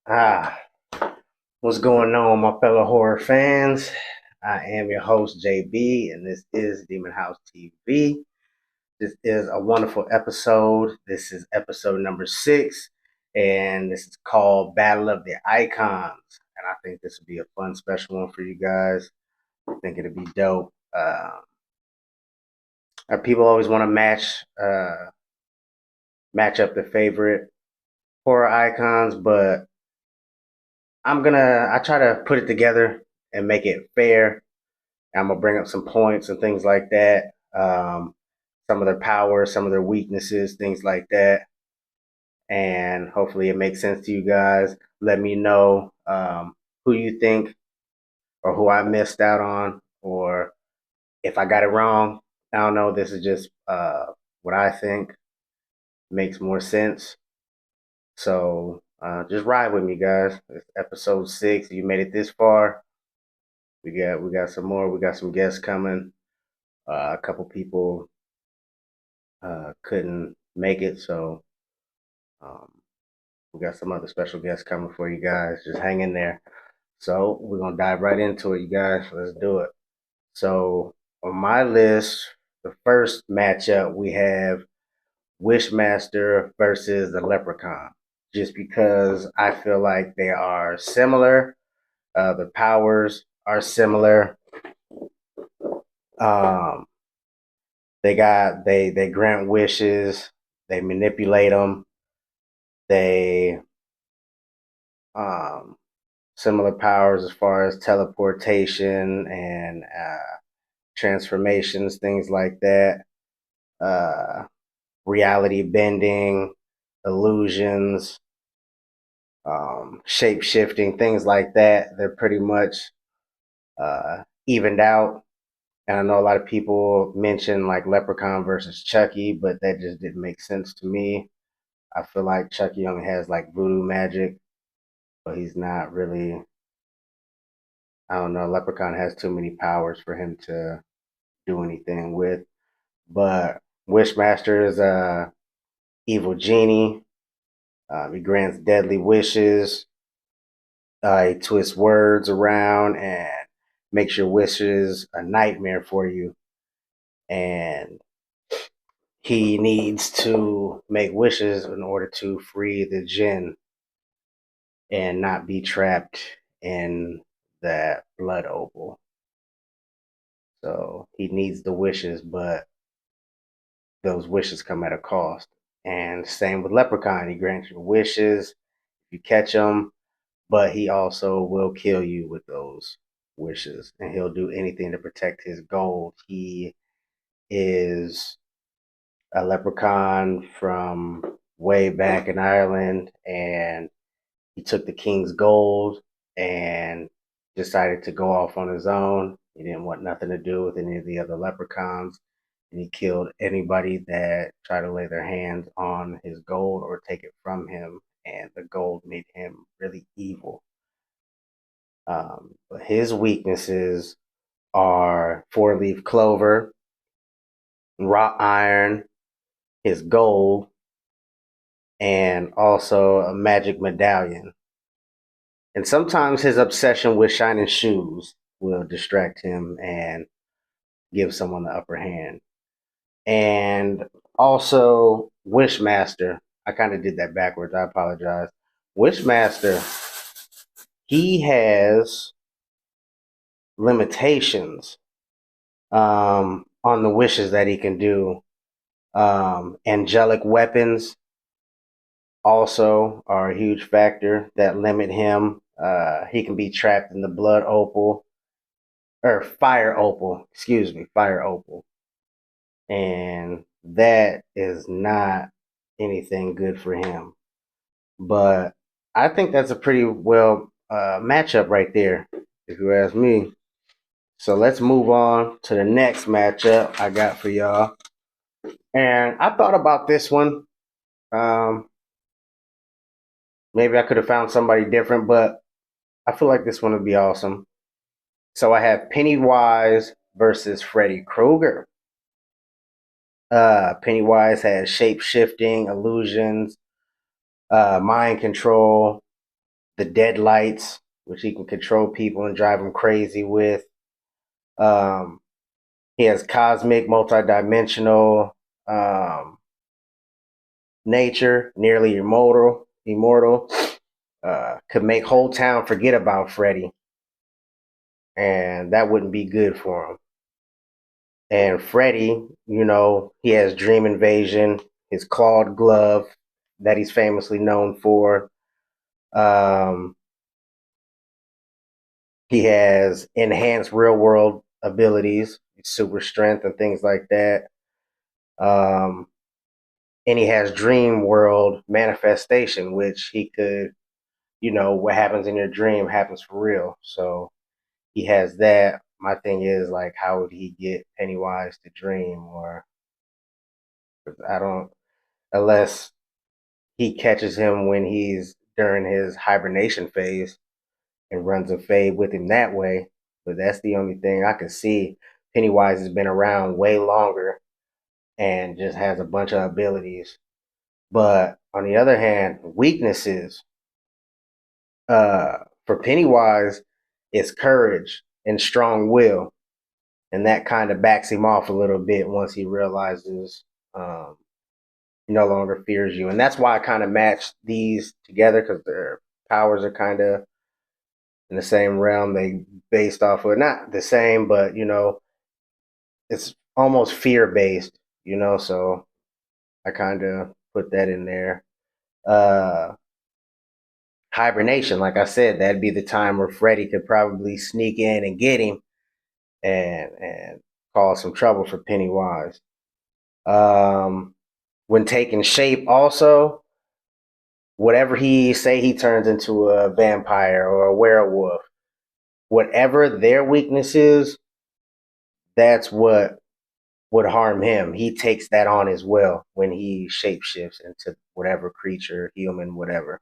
Ah, what's going on, my fellow horror fans? I am your host, JB, and this is Demon House TV. This is a wonderful episode. This is episode number 6, and this is called Battle of the Icons. And I think this will be a fun, special one for you guys. I think it'll be dope. People always want to match up the favorite horror icons, but I try to put it together and make it fair. I'm gonna bring up some points and things like that. Some of their powers, some of their weaknesses, things like that, and hopefully it makes sense to you guys. Let me know who you think or who I missed out on, or if I got it wrong. I don't know. This is just what I think makes more sense. So just ride with me, guys. It's episode 6. You made it this far. We got some more. We got some guests coming. A couple people couldn't make it, so um, we got some other special guests coming for you guys. Just hang in there. So we're gonna dive right into it, you guys. Let's do it. So on my list, the first matchup we have Wishmaster versus the Leprechaun. Just because I feel like they are similar, the powers are similar. Um, they grant wishes, they manipulate them, they um, similar powers as far as teleportation and transformations, things like that, uh, reality bending, illusions, shape shifting, things like that. They're pretty much evened out. And I know a lot of people mention like Leprechaun versus Chucky, but that just didn't make sense to me. I feel like Chucky only has like voodoo magic, but he's not really. I don't know. Leprechaun has too many powers for him to do anything with. But Wishmaster is a evil genie. He grants deadly wishes. He twists words around and makes your wishes a nightmare for you. And he needs to make wishes in order to free the jinn and not be trapped in that blood opal. So he needs the wishes, but those wishes come at a cost. And same with Leprechaun, he grants you wishes if you catch him, but he also will kill you with those wishes, and he'll do anything to protect his gold. He is a leprechaun from way back in Ireland, and he took the king's gold and decided to go off on his own. He didn't want nothing to do with any of the other leprechauns, and he killed anybody that tried to lay their hands on his gold or take it from him. And the gold made him really evil. But his weaknesses are four-leaf clover, wrought iron, his gold, and also a magic medallion. And sometimes his obsession with shining shoes will distract him and give someone the upper hand. And also Wishmaster. I kind of did that backwards. I apologize. Wishmaster, he has limitations on the wishes that he can do. Angelic weapons also are a huge factor that limit him. He can be trapped in the blood opal or fire opal, excuse me, fire opal. And that is not anything good for him. But I think that's a pretty well matchup right there, if you ask me. So let's move on to the next matchup I got for y'all. And I thought about this one. Um, Maybe I could have found somebody different, but I feel like this one would be awesome. So I have Pennywise versus Freddy Krueger. Pennywise has shape shifting, illusions, mind control, the deadlights, which he can control people and drive them crazy with. Um, he has cosmic, multidimensional nature, nearly immortal. Immortal. Could make whole town forget about Freddy, and that wouldn't be good for him. And Freddy, he has Dream Invasion, his clawed glove that he's famously known for. Um, he has enhanced real world abilities, super strength, and things like that. Um, and he has Dream World manifestation, which he could, what happens in your dream happens for real. So he has that. My thing is like, how would he get Pennywise to dream? Or I don't, unless he catches him when he's during his hibernation phase and runs a fade with him that way. But that's the only thing I can see. Pennywise has been around way longer and just has a bunch of abilities. But on the other hand, weaknesses for Pennywise is courage and strong will, and that kind of backs him off a little bit once he realizes um, he no longer fears you, and that's why I kind of matched these together because their powers are kind of in the same realm. They based off of not the same, but it's almost fear based. So I kind of put that in there. Uh, Hibernation, like I said, that'd be the time where Freddy could probably sneak in and get him and cause some trouble for Pennywise. Um, when taking shape, also, whatever he say he turns into a vampire or a werewolf, whatever their weakness is, that's what would harm him. He takes that on as well when he shapeshifts into whatever creature, human, whatever.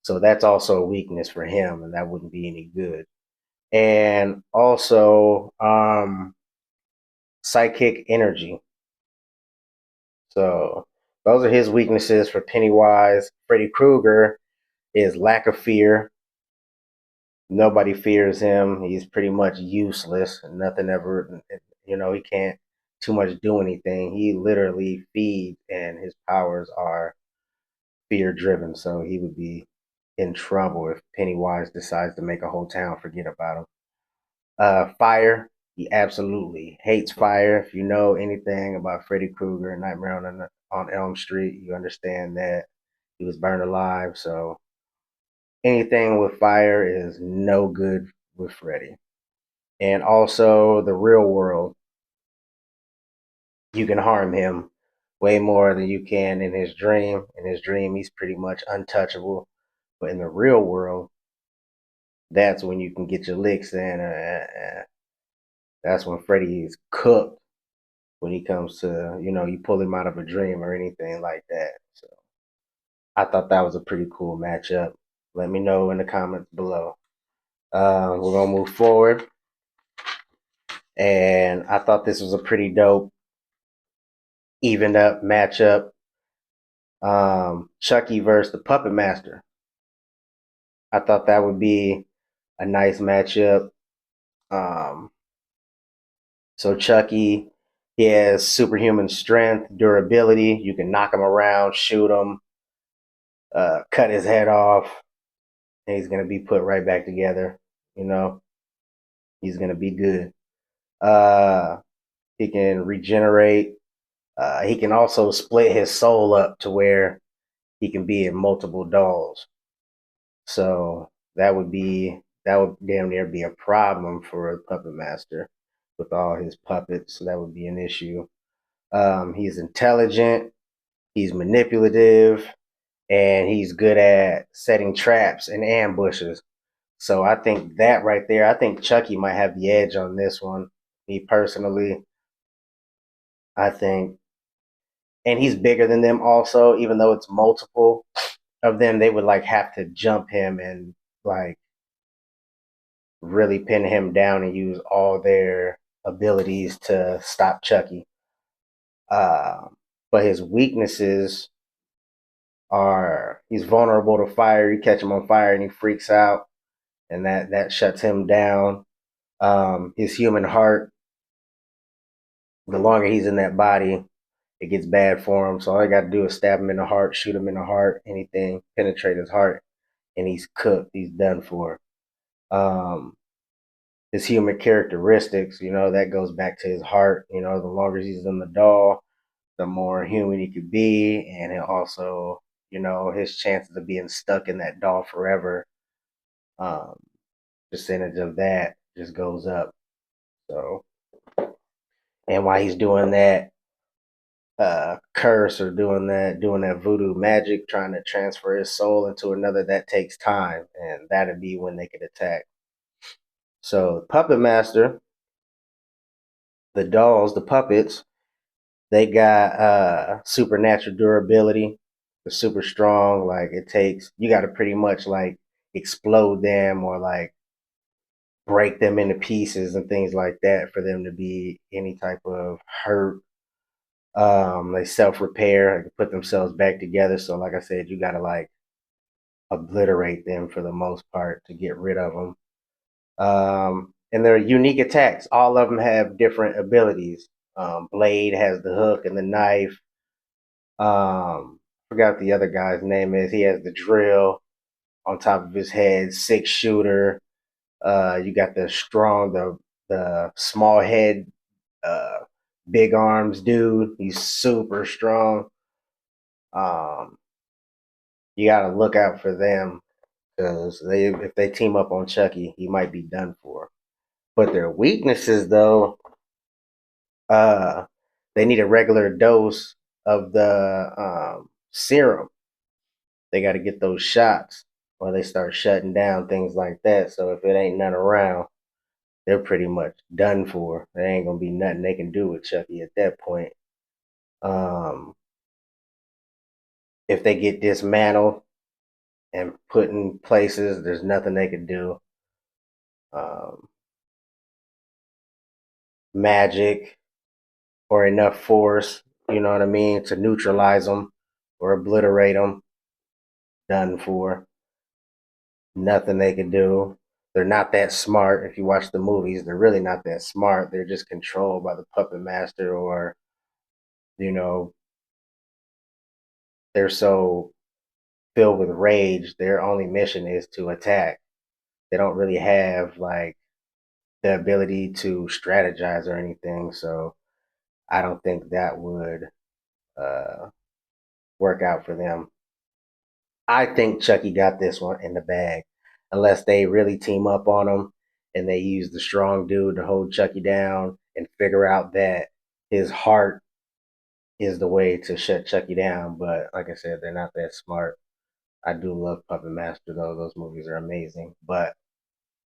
So that's also a weakness for him, and that wouldn't be any good. And also, psychic energy. So those are his weaknesses for Pennywise. Freddy Krueger is lack of fear. Nobody fears him. He's pretty much useless. Nothing ever, he can't too much do anything. He literally feeds, and his powers are fear driven. So he would be in trouble if Pennywise decides to make a whole town forget about him. Fire. He absolutely hates fire. If you know anything about Freddy Krueger and Nightmare on Elm Street, you understand that he was burned alive. So anything with fire is no good with Freddy. And also the real world, you can harm him way more than you can in his dream. In his dream, he's pretty much untouchable. But in the real world, that's when you can get your licks in. That's when Freddy is cooked when he comes to, you pull him out of a dream or anything like that. So I thought that was a pretty cool matchup. Let me know in the comments below. We're going to move forward. And I thought this was a pretty dope, evened up matchup. Chucky versus the Puppet Master. I thought that would be a nice matchup. Um, so Chucky, he has superhuman strength, durability. You can knock him around, shoot him, cut his head off, and he's gonna be put right back together. You know, he's gonna be good. Uh, he can regenerate. He can also split his soul up to where he can be in multiple dolls. So that would damn near be a problem for a puppet master with all his puppets. So that would be an issue. He's intelligent. He's manipulative, and he's good at setting traps and ambushes. So I think that right there, I think Chucky might have the edge on this one. Me personally, I think, and he's bigger than them also. Even though it's multiple of them, they would like have to jump him and like really pin him down and use all their abilities to stop Chucky. Uh, but his weaknesses, are he's vulnerable to fire. You catch him on fire and he freaks out, and that shuts him down. His human heart, the longer he's in that body, it gets bad for him. So all I got to do is stab him in the heart, shoot him in the heart, anything, penetrate his heart, and he's cooked. He's done for. Um, his human characteristics, that goes back to his heart. The longer he's in the doll, the more human he could be, and it also, his chances of being stuck in that doll forever, um, percentage of that just goes up. So, and while he's doing that curse or doing that voodoo magic, trying to transfer his soul into another, that takes time, and that'd be when they could attack. So, Puppet Master, the dolls, the puppets, they got supernatural durability. They're super strong. Like it takes you got to pretty much like explode them or like break them into pieces and things like that for them to be any type of hurt. They self repair, they put themselves back together. So like I said, you got to like obliterate them for the most part to get rid of them. And they're unique attacks. All of them have different abilities. Blade has the hook and the knife. Forgot the other guy's name is. He has the drill on top of his head, 6 shooter. You got the small head, uh, big arms dude. He's super strong. Um, you got to look out for them because if they team up on Chucky, he might be done for. But their weaknesses, though, uh, they need a regular dose of the serum. They got to get those shots or they start shutting down things like that. So if it ain't none around, they're pretty much done for. There ain't gonna be nothing they can do with Chucky at that point. Um, if they get dismantled and put in places, there's nothing they can do. Um, Magic or enough force, you know what I mean, to neutralize them or obliterate them, done for. Nothing they can do. They're not that smart. If you watch the movies, they're really not that smart. They're just controlled by the puppet master, or you know, they're so filled with rage. Their only mission is to attack. They don't really have like the ability to strategize or anything. So I don't think that would uh, work out for them. I think Chucky got this one in the bag, unless they really team up on him and they use the strong dude to hold Chucky down and figure out that his heart is the way to shut Chucky down. But like I said, they're not that smart. I do love Puppet Master though; those movies are amazing. But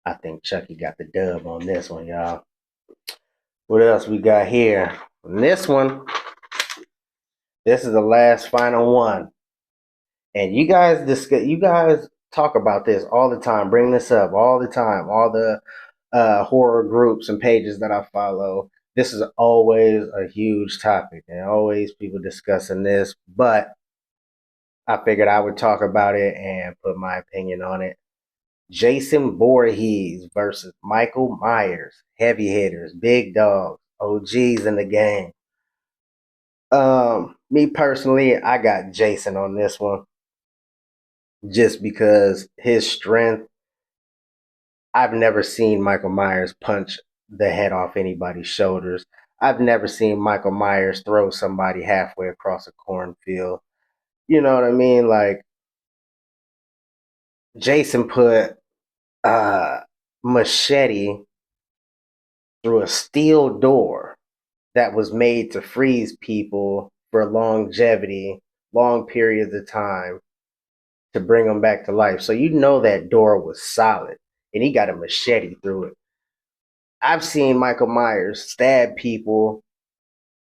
I think Chucky got the dub on this one, y'all. What else we got here? On this one, this is the last final one. And you guys talk about this all the time, bring this up all the time, all the horror groups and pages that I follow. This is always a huge topic and always people discussing this, but I figured I would talk about it and put my opinion on it. Jason Voorhees versus Michael Myers, heavy hitters, big dogs, OGs in the game. Me personally, I got Jason on this one just because his strength. I've never seen Michael Myers punch the head off anybody's shoulders. I've never seen Michael Myers throw somebody halfway across a cornfield. You know what I mean? Like Jason put uh machete through a steel door that was made to freeze people for longevity, long periods of time to bring them back to life. So you know that door was solid, and he got a machete through it. I've seen Michael Myers stab people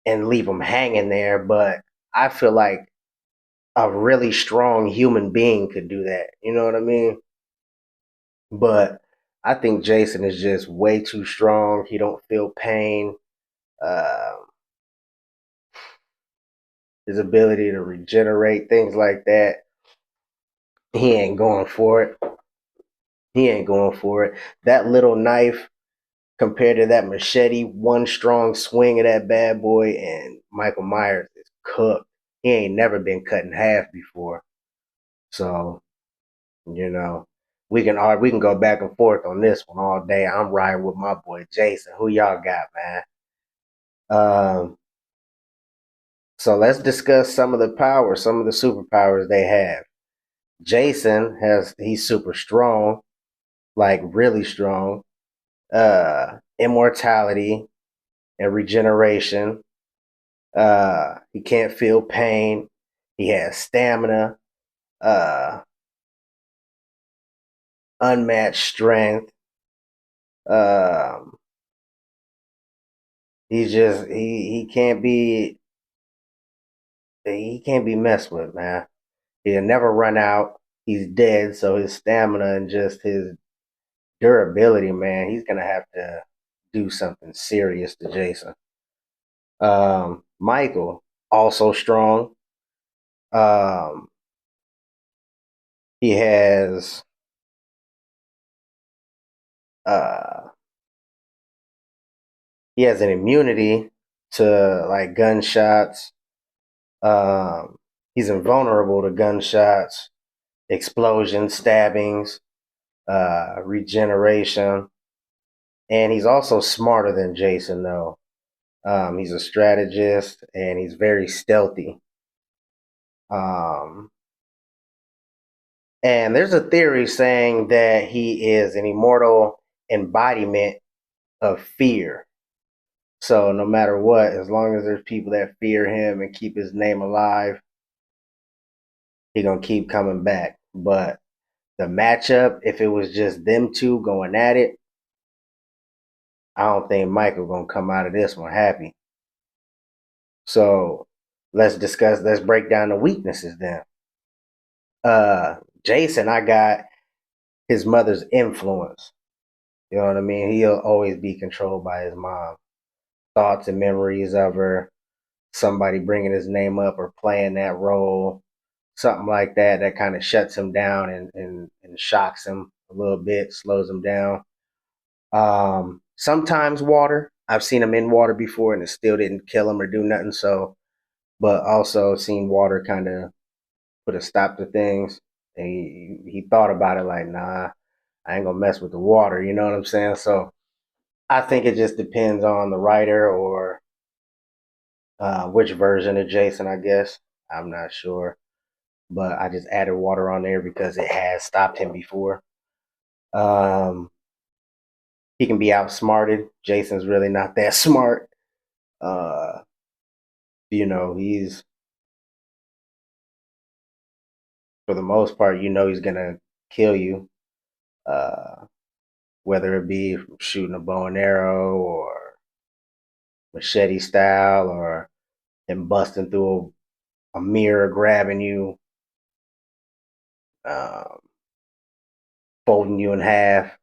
and leave them hanging there, but I feel like a really strong human being could do that. You know what I mean? But I think Jason is just way too strong. He don't feel pain. Uh, his ability to regenerate, things like that. He ain't going for it. He ain't going for it. That little knife compared to that machete, one strong swing of that bad boy, and Michael Myers is cooked. He ain't never been cut in half before. So, you know, we can go back and forth on this one all day. I'm riding with my boy Jason. Who y'all got, man? Um, so let's discuss some of the powers, some of the superpowers they have. He's super strong, like really strong. Immortality and regeneration. He can't feel pain. He has stamina, uh, unmatched strength. Um, he can't be messed with, man. He'll never run out. He's dead, so his stamina and just his durability, man, he's gonna have to do something serious to Jason. Michael, also strong. Um, he has uh, he has an immunity to like gunshots. Um, he's invulnerable to gunshots, explosions, stabbings, regeneration, and he's also smarter than Jason. Though he's a strategist and he's very stealthy. Um, and there's a theory saying that he is an immortal embodiment of fear. So no matter what, as long as there's people that fear him and keep his name alive, he's gonna keep coming back. But the matchup, if it was just them two going at it, I don't think Michael gonna come out of this one happy. So let's break down the weaknesses then. Jason, I got his mother's influence. You know what I mean? He'll always be controlled by his mom. Thoughts and memories of her, somebody bringing his name up or playing that role, something like that, that kind of shuts him down and shocks him a little bit, slows him down. Sometimes water. I've seen him in water before and it still didn't kill him or do nothing. So, but also seen water kind of put a stop to things. And he thought about it like, nah, I ain't gonna mess with the water. You know what I'm saying? So I think it just depends on the writer or which version of Jason, I guess. I'm not sure. But I just added water on there because it has stopped him before. Um, he can be outsmarted. Jason's really not that smart. Uh, he's for the most part, he's gonna kill you. Uh, whether it be from shooting a bow and arrow or machete style or him busting through a mirror, grabbing you, um, folding you in half,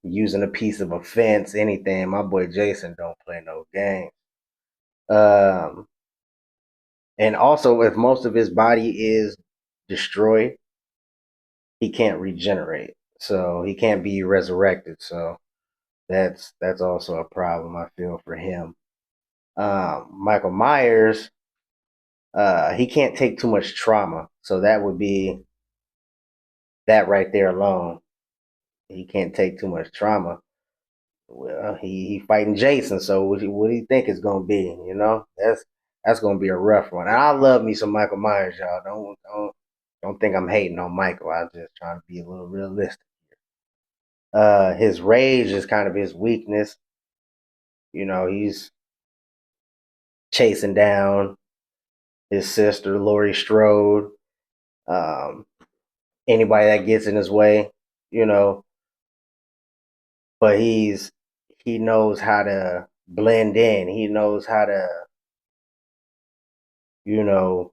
using a piece of a fence, anything. My boy Jason don't play no games. Um, and also, if most of his body is destroyed, he can't regenerate, so he can't be resurrected. So that's also a problem I feel for him. Michael Myers, he can't take too much trauma, so that would be that right there alone. He can't take too much trauma. Well, he fighting Jason, so what do you think it's gonna be? That's gonna be a rough one. And I love me some Michael Myers, y'all. Don't think I'm hating on Michael. I'm just trying to be a little realistic. His rage is kind of his weakness. He's chasing down his sister Laurie Strode. Um, Anybody that gets in his way, you know. But he knows how to blend in. He knows how to, you know,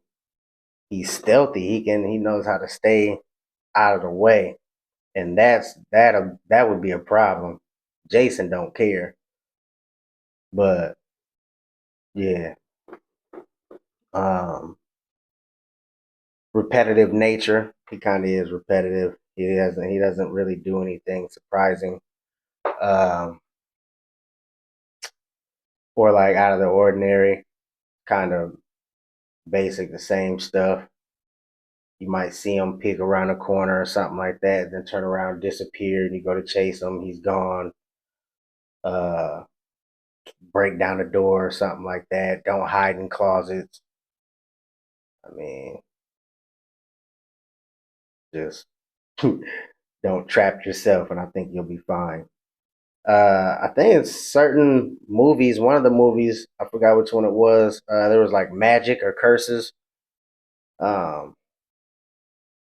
he's stealthy. He knows how to stay out of the way, and that would be a problem. Jason don't care, but yeah, Repetitive nature. He kind of is repetitive. He doesn't really do anything surprising, um, or like out of the ordinary. Kind of basic, the same stuff. You might see him peek around a corner or something like that, then turn around, disappear, and you go to chase him, he's gone. Uh, Break down the door or something like that. Don't hide in closets. I mean, just don't trap yourself, and I think you'll be fine. I think in certain movies, one of the movies, I forgot which one it was. There was like magic or curses, um,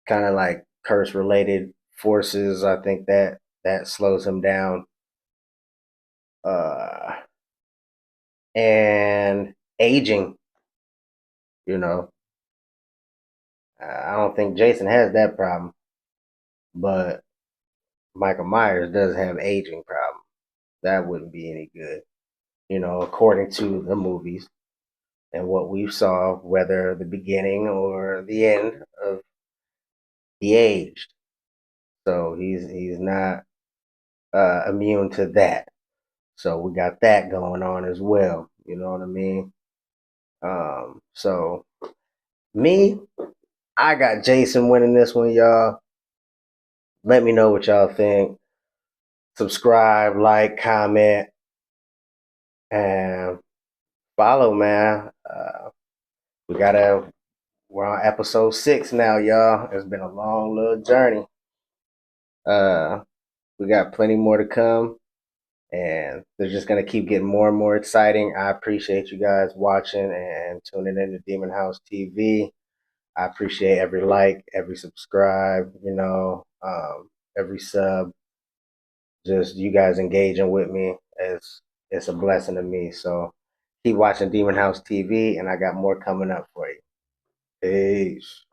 kind of like curse related forces. I think that slows him down. Uh, and aging, you know, I don't think Jason has that problem, but Michael Myers does have aging problem. That wouldn't be any good, according to the movies and what we saw, whether the beginning or the end of he aged. So he's not immune to that. So we got that going on as well. You know what I mean? So me, I got Jason winning this one, y'all. Let me know what y'all think. Subscribe, like, comment, and follow, man. We gotta. We're on episode 6 now, y'all. It's been a long little journey. Uh, we got plenty more to come, and they're just gonna keep getting more and more exciting. I appreciate you guys watching and tuning in to Demon House TV. I appreciate every like, every subscribe, every sub. Just you guys engaging with me is it's a blessing to me. So keep watching Demon House TV, and I got more coming up for you. Peace.